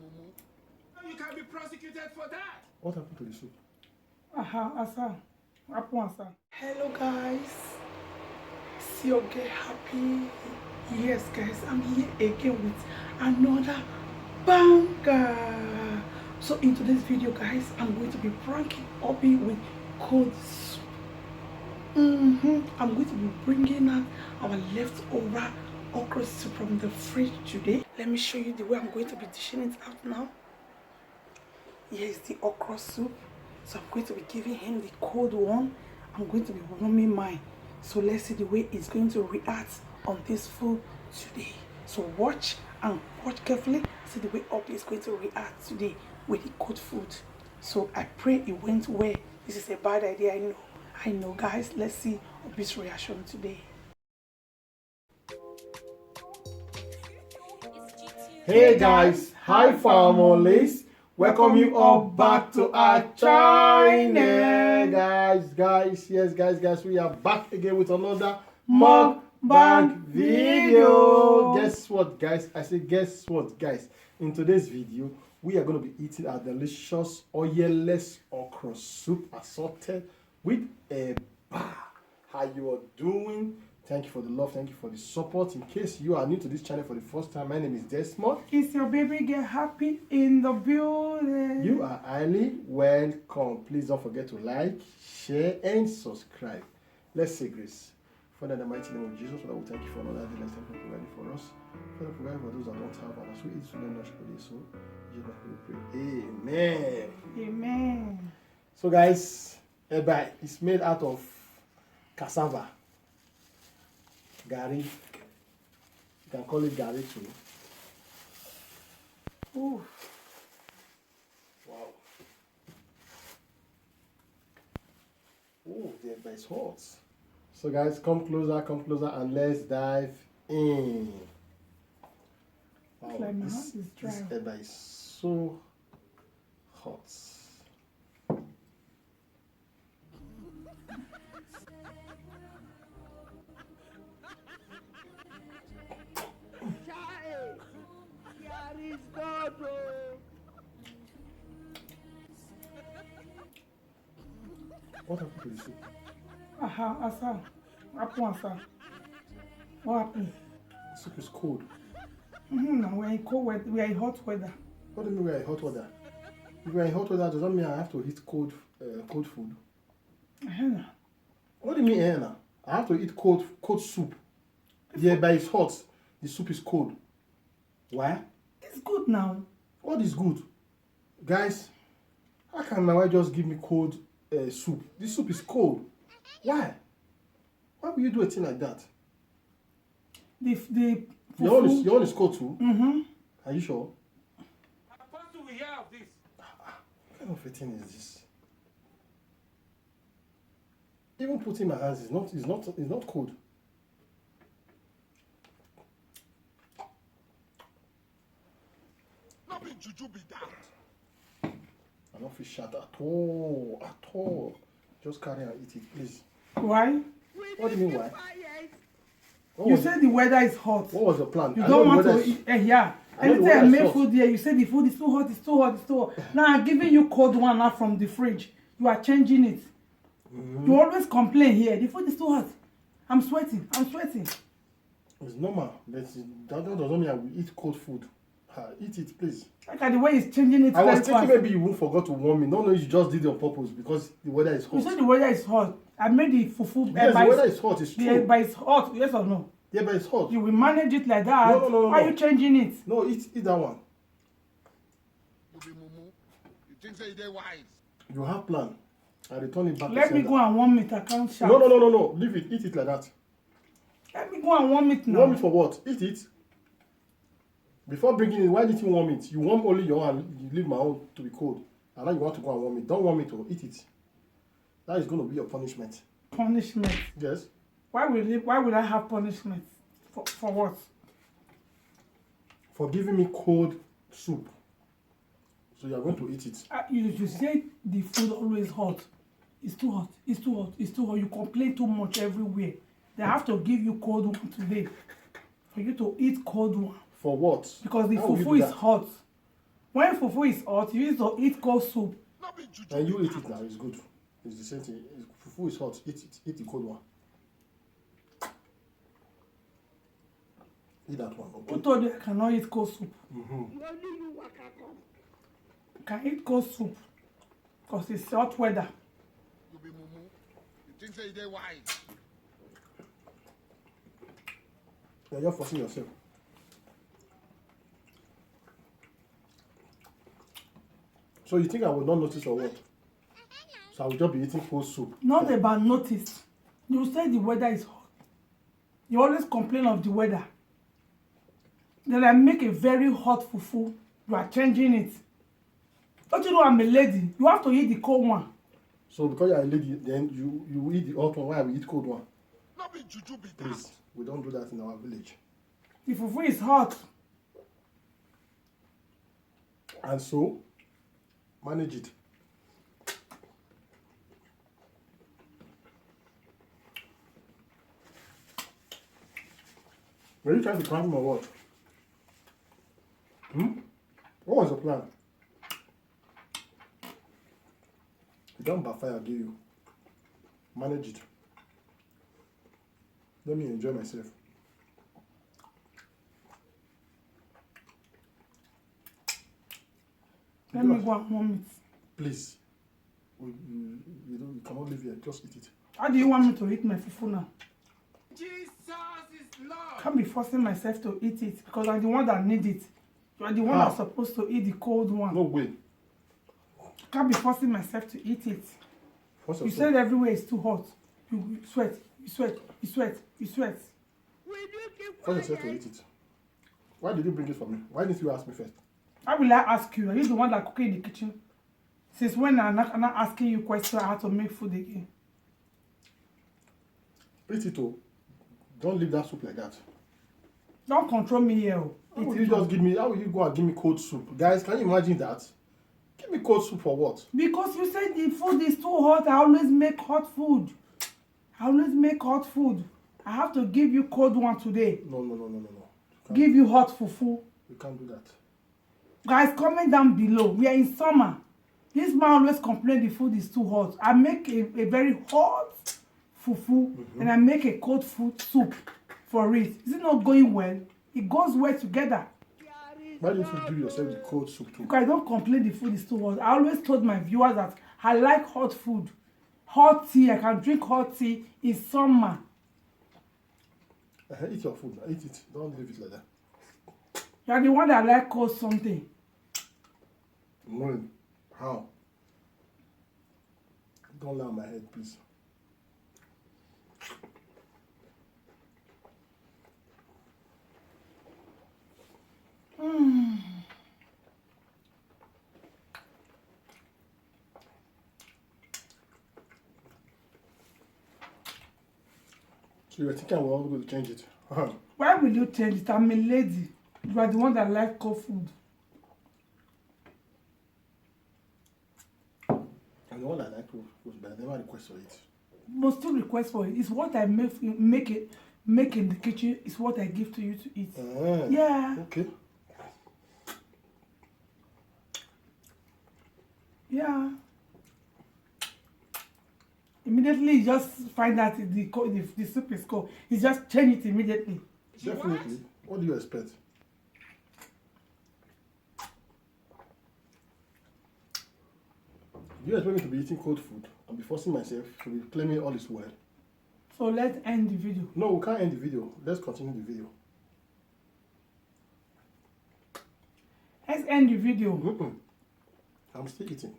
You can be prosecuted for that. What happened to the soup? Asa. Hello guys. See you get happy. Yes guys, I'm here again with another banger. So in today's video guys, I'm going to be pranking Obi with cold soup. I'm going to be bringing out our leftover okra soup from the fridge today. Let me show you the way I'm going to be dishing it out now. Here is the okra soup. So I'm going to be giving him the cold one. I'm going to be warming mine. So let's see the way it's going to react on this food today. So watch and watch carefully. See the way Obi is going to react today with the cold food. So I pray it went well. This is a bad idea, I know guys. Let's see Obi's reaction today. Hey guys, hi families. Welcome you all back to our channel, guys. Yes, guys, we are back again with another mukbang video. Guess what, guys? I say, guess what, guys? In today's video, we are going to be eating our delicious oilless okra soup assorted with a bar. How you are doing? Thank you for the love. Thank you for the support. In case you are new to this channel for the first time, my name is Desmond. It's your baby get happy in the building. You are highly welcome. Please don't forget to like, share, and subscribe. Let's say grace. Father, in the mighty name of Jesus, Lord, we thank you for another day. Let's thank you for providing for us. Father, provide for those that don't have, and as we eat today, not should so. Jesus, we pray. Amen. Amen. So, guys, eba is made out of cassava. Gari. You can call it gari too. Ooh. Wow. Oh, the eba is hot. So guys, come closer, and let's dive in. Wow, Like my hand is dry. This eba is so hot. What happened to the soup? Asa. What happened? The soup is cold. No, we're in cold weather. We are in hot weather. What do you mean we are in hot weather? If we are in hot weather, does that mean I have to eat cold food? What do you mean, Anna? I have to eat cold soup. The eba is hot. The soup is cold. Why? It's good now. What is good? Guys, how can my wife just give me cold soup? This soup is cold. Why? Why will you do a thing like that? Your own is cold too? Mm-hmm. Are you sure? How do we hear of this? What kind of a thing is this? Even putting my hands is not cold. Not be juju be that. I don't feel shut at all. Just carry and eat it, please. Why? What do you mean why? You said the weather is hot. What was your plan? You don't want to eat. Yeah. Anytime I make food here, you say the food is too hot. Now I'm giving you cold one now from the fridge. You are changing it. You always complain here. The food is too hot. I'm sweating. It's normal. That doesn't mean I will eat cold food. Eat it, please. Look at the way he's changing it. I was thinking maybe you won't forget to warm me. No, you just did it on purpose because the weather is hot. You said the weather is hot. I made the fufu. Yes, the weather is hot. It's true. The eba is hot. Yes or no? The eba is hot. You will manage it like that. No. Why are you changing it? No, eat that one. You think say they wise? You have plan. I return it back. Let me go and warm it. I can't shout. No. Leave it. Eat it like that. Let me go and warm it now. Warm it for what? Eat it. Before bringing it, why did you warm it? You warm only your own. You leave my own to be cold. And now you want to go and warm it. Don't warm it or eat it. That is going to be your punishment. Punishment? Yes. Why will I have punishment? For what? For giving me cold soup. So you are going to eat it. You say the food always hot. It's too hot. You complain too much everywhere. They have to give you cold one today. For you to eat cold one. For what? Because the fufu is hot. When fufu is hot, you used to eat cold soup. Not be juju. And you eat it now, it's good. It's the same thing. Fufu is hot, eat it. Eat the cold one. Eat that one, okay? Who told you I cannot eat cold soup? Mm-hmm. I can eat cold soup because it's hot weather. You be mumu. You think say they wise. You're forcing yourself. So you think I will not notice or what? So I will just be eating cold soup. Not about notice. You say the weather is hot. You always complain of the weather. Then I make a very hot fufu. You are changing it. Don't you know I'm a lady? You have to eat the cold one. So because you're a lady, then you eat the hot one while we eat cold one. Not be juju be that. Please, we don't do that in our village. The fufu is hot. And so, manage it. Were you trying to prank me or what? What was the plan? You don't backfire, do you? Manage it. Let me enjoy myself. Let me go and warm it. Please. You cannot leave here. Just eat it. How do you want me to eat my fufu now? Jesus is Lord. I can't be forcing myself to eat it because I'm the one that need it. You are the one that's supposed to eat the cold one. No way. I can't be forcing myself to eat it. What's You your said everywhere is too hot. You sweat, you sweat, you sweat, you sweat. Force yourself to eat it. Why did you bring it for me? Why didn't you ask me first? How will I ask you? Are you the one that cooking in the kitchen? Since when I'm not asking you questions how to make food again? Eat it, oh. Don't leave that soup like that. Don't control me here. How will you just give me? How will you go and give me cold soup, guys? Can you imagine that? Give me cold soup for what? Because you said the food is too hot. I always make hot food. I always make hot food. I have to give you cold one today. No. Give you hot fufu. You can't do that. Guys, comment down below. We are in summer. This man always complain the food is too hot. I make a very hot fufu and I make a cold food soup for it. Is it not going well? It goes well together. Why don't you give yourself the cold soup too? Because I don't complain the food is too hot. I always told my viewers that I like hot food. Hot tea. I can drink hot tea in summer. Eat your food. Eat it. Don't leave it like that. You are the one that like cold something. No. How? Don't lie on my head, please. So you were thinking I was going to change it? Why will you change it? I'm a lady. You are the one that like cold food. I'm the one that like food, but I never request for it. Must still request for it. It's what I make in the kitchen. It's what I give to you to eat. Yeah. Okay. Yeah. Immediately, you just find out the soup is cold. You just change it immediately. Definitely. What do you expect? Do you expect me to be eating cold food and be forcing myself to be claiming all is well? So let's end the video. No, we can't end the video. Let's continue the video. Let's end the video. I'm still eating.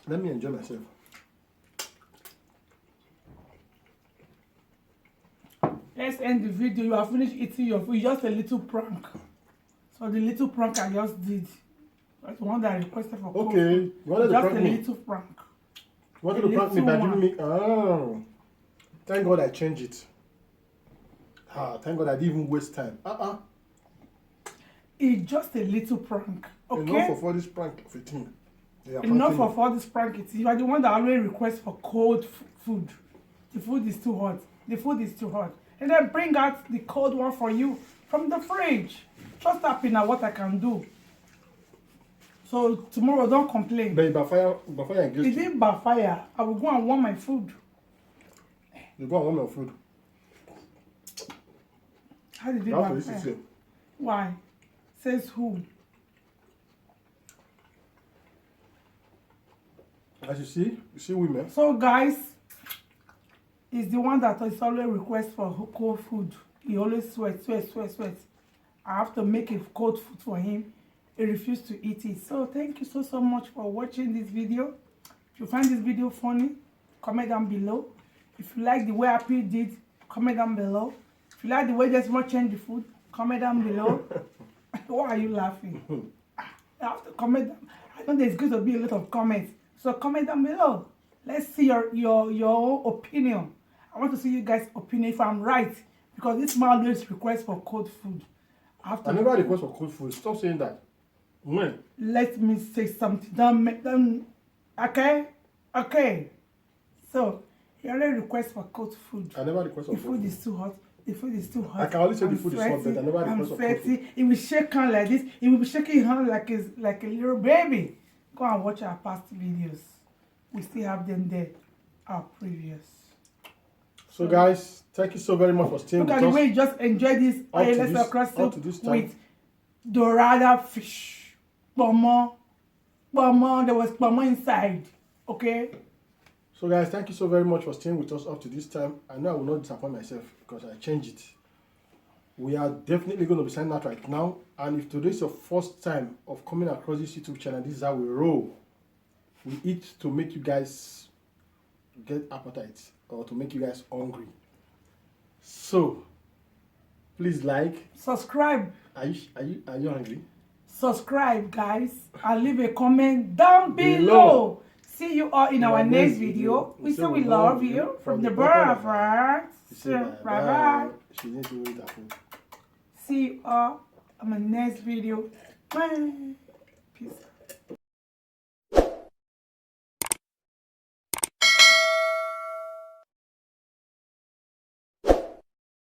Let me enjoy myself. Let's end the video. You have finished eating your food. Just a little prank. So the little prank I just did. That's the one that I requested for. Okay. You wanted to prank me? Just a little prank. You wanted to prank me by giving me... Oh. Thank God I changed it. Thank God I didn't even waste time. It's just a little prank. Okay? Enough for this prank of a thing. Enough of all this prank. You are the one that always requests for cold food. The food is too hot. the food is too hot. And then bring out the cold one for you from the fridge. Just happy now what I can do. So tomorrow, don't complain. But backfire against It you. didn't backfire. I will go and warm my food. You go and warm your food. How did it You have to eat backfire? it. Why? Says who? As you see women. So guys, is the one that is always request for cold food. He always sweat. I have to make a cold food for him. He refused to eat it. So thank you so much for watching this video. If you find this video funny, comment down below. If you like the way Happy did, comment down below. If you like the way just want change the food, comment down below. Why are you laughing? I have to comment down. I know there's going to be a lot of comments. So comment down below. Let's see your opinion. I want to see you guys' opinion if I'm right. Because this man always requests for cold food. I never request for cold food. Stop saying that. When? Let me say something. Okay. So he already requests for cold food. I never request for The cold food food. is too hot. The food is too hot. I can only say the I'm food is hot, but I never request for cold food. He will shake hand like this. He will be shaking hand like a little baby. Go and watch our past videos. We still have them there. Our previous. So guys, thank you so very much for staying Look with at the us. way you just enjoy this up to this time. with dorada fish. Pomo. There was pomo inside. Okay? So guys, thank you so very much for staying with us up to this time. I know I will not disappoint myself because I changed it. We are definitely going to be signing out right now. And if today is your first time of coming across this YouTube channel, this is how we roll. We eat to make you guys get appetite or to make you guys hungry. So please like. Subscribe. Are you hungry? Subscribe, guys, and leave a comment down below. See you all in our next video. We say we love you from the bottom of our hearts. Bye-bye. She didn't do it at home. See you all on my next video. Bye. Peace.